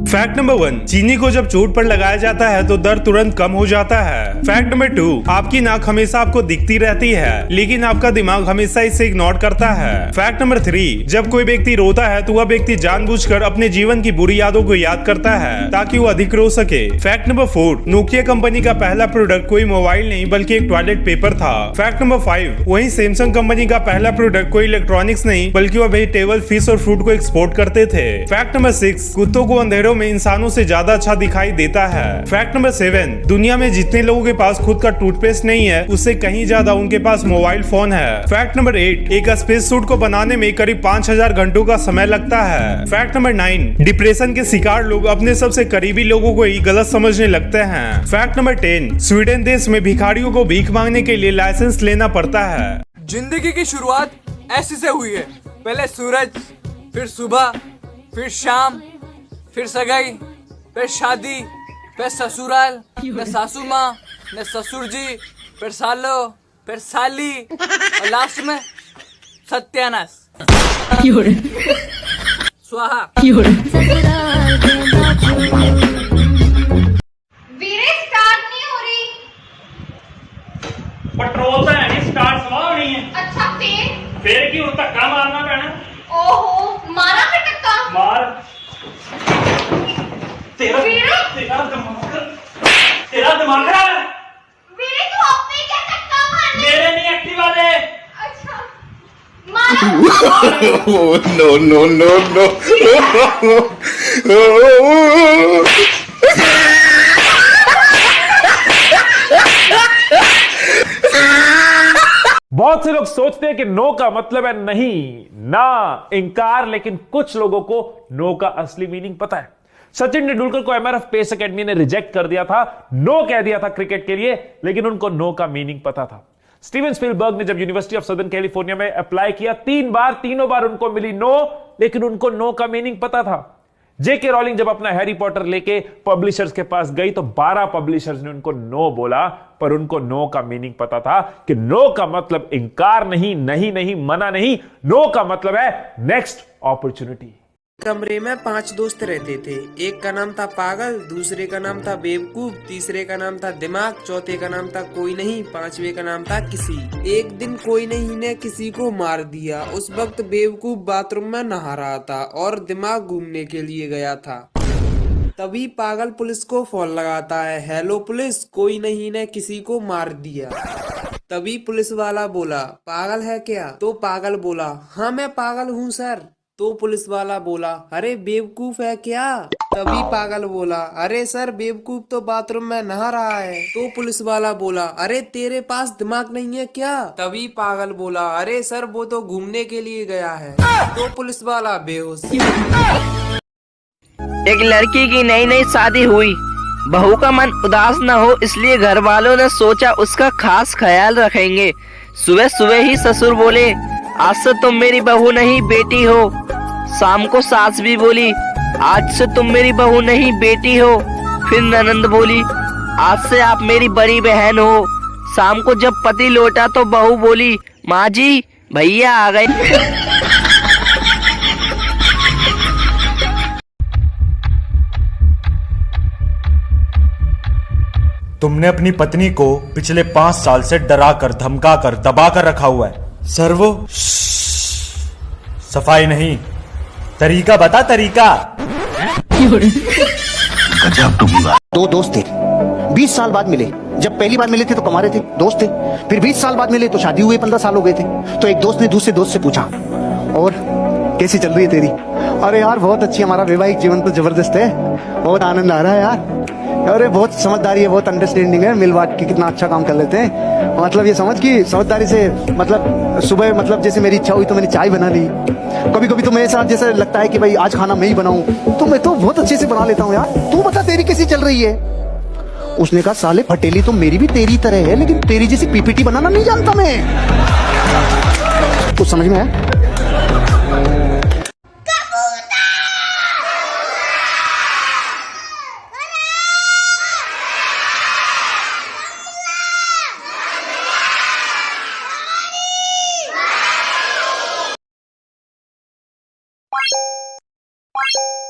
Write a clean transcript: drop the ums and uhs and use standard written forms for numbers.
Fact number 1, चीनी को जब चोट पर लगाया जाता है तो दर्द तुरंत कम हो जाता है। फैक्ट नंबर 2, आपकी नाक हमेशा आपको दिखती रहती है लेकिन आपका दिमाग हमेशा इसे इग्नोर करता है। फैक्ट नंबर 3, जब कोई व्यक्ति रोता है तो वह व्यक्ति जानबूझकर अपने जीवन की बुरी यादों को याद करता है ताकि वो अधिक रो सके। फैक्ट नंबर 4, नोकिया कंपनी का पहला प्रोडक्ट कोई मोबाइल नहीं बल्कि एक टॉयलेट पेपर था। फैक्ट नंबर 5, वहीं सैमसंग कंपनी का पहला प्रोडक्ट कोई इलेक्ट्रॉनिक्स नहीं बल्कि वह वेजिटेबल, फिश और फ्रूट को एक्सपोर्ट करते थे। फैक्ट नंबर 6, कुत्तों को अंधेरों में इंसानों से ज्यादा अच्छा दिखाई देता है। फैक्ट नंबर 7, दुनिया में जितने लोगों के पास खुद का टूथपेस्ट नहीं है उससे कहीं ज्यादा उनके पास मोबाइल फोन है। फैक्ट नंबर 8, एक स्पेस सूट को बनाने में करीब 5000 घंटों का समय लगता है। फैक्ट नंबर 9, डिप्रेशन के शिकार लोग अपने सबसे करीबी लोगों को ही गलत समझने लगते हैं। फैक्ट नंबर 10, स्वीडन देश में भिखारियों को भीख मांगने के लिए लाइसेंस लेना पड़ता है। जिंदगी की शुरुआत ऐसे से हुई है, पहले सूरज, फिर सुबह, फिर शाम, फिर सगाई, फिर शादी, फिर ससुराल, न सासू माँ, न ससुर जी, फिर सालो, फिर साली और लास्ट में सत्यानाश। स्वाहा। वीरे स्टार्ट नहीं हो रही। पेट्रोल तो है नहीं, स्टार्ट सवाल नहीं है। अच्छा फिर की धक्का मारना पैना। ओहो, मारा फिर धक्का। मार। तेरा वीरे? तेरा दिमाग खराब है। वीरे तू अपने क्या धक्का मारने? मेरे नहीं एक्टिवा दे। अच्छा मारा। No, no, no, no. बहुत से लोग सोचते हैं कि नो का मतलब है नहीं, ना, इंकार, लेकिन कुछ लोगों को नो का असली मीनिंग पता है। सचिन तेंदुलकर को एमआरएफ पेस एकेडमी ने रिजेक्ट कर दिया था, नो कह दिया था क्रिकेट के लिए, लेकिन उनको नो का मीनिंग पता था। स्टीवन स्पीलबर्ग ने जब यूनिवर्सिटी ऑफ सदर्न कैलिफोर्निया में अप्लाई किया 3 बार, तीनों बार उनको मिली नो, लेकिन उनको नो का मीनिंग पता था। जेके रॉलिंग जब अपना हैरी पॉटर लेके पब्लिशर्स के पास गई तो 12 पब्लिशर्स ने उनको नो बोला, पर उनको नो का मीनिंग पता था कि नो का मतलब इंकार नहीं, नहीं नहीं, मना नहीं, नो का मतलब है नेक्स्ट अपॉर्चुनिटी। कमरे में 5 दोस्त रहते थे। एक का नाम था पागल, दूसरे का नाम था बेवकूफ, तीसरे का नाम था दिमाग, चौथे का नाम था कोई नहीं, पांचवे का नाम था किसी। एक दिन कोई नहीं ने किसी को मार दिया। उस वक्त बेवकूफ बाथरूम में नहा रहा था और दिमाग घूमने के लिए गया था। तभी पागल पुलिस को फोन लगाता है, हेलो पुलिस, कोई नहीं ने किसी को मार दिया। तभी पुलिस वाला बोला, पागल है क्या? तो पागल बोला, हाँ मैं पागल हूँ सर। तो पुलिस वाला बोला, अरे बेवकूफ है क्या? तभी पागल बोला, अरे सर बेवकूफ तो बाथरूम में नहा रहा है। तो पुलिस वाला बोला, अरे तेरे पास दिमाग नहीं है क्या? तभी पागल बोला, अरे सर वो तो घूमने के लिए गया है। तो पुलिस वाला बेहोश। एक लड़की की नई नई शादी हुई, बहू का मन उदास न हो इसलिए घर वालों ने सोचा उसका खास ख्याल रखेंगे। सुबह सुबह ही ससुर बोले, आज से तुम मेरी बहू नहीं बेटी हो। शाम को सास भी बोली, आज से तुम मेरी बहू नहीं बेटी हो। फिर ननंद बोली, आज से आप मेरी बड़ी बहन हो। शाम को जब पति लौटा तो बहू बोली, माँ जी भैया आ गए। तुमने अपनी पत्नी को पिछले 5 साल से डरा कर, धमका कर, दबा कर रखा हुआ है। सर वो सफाई नहीं, तरीका बता, तरीका। दो दोस्त थे, 20 साल बाद मिले। जब पहली बार मिले थे तो कमा रहे थे, दोस्त थे। फिर 20 साल बाद मिले तो शादी हुए 15 साल हो गए थे। तो एक दोस्त ने दूसरे दोस्त से पूछा, और कैसी चल रही है तेरी? अरे यार बहुत अच्छी, हमारा वैवाहिक जीवन तो जबरदस्त है, बहुत आनंद आ रहा है यार। अरे बहुत समझदारी है, बहुत अंडरस्टैंडिंग है, मिल बांट के कितना अच्छा काम कर लेते हैं। मतलब ये समझ की समझदारी से, मतलब सुबह मतलब जैसे मेरी इच्छा हुई तो मैंने चाय बना ली। कभी कभी तो मेरे साथ जैसे लगता है कि भाई आज खाना मैं ही बनाऊं तो मैं तो बहुत अच्छे से बना लेता हूँ यार। तू बता तेरी कैसी चल रही है? उसने कहा, साले फटेली तो मेरी भी तेरी तरह है, लेकिन तेरी जैसी पीपीटी बनाना नहीं जानता मैं। कुछ समझ में आया? Bye.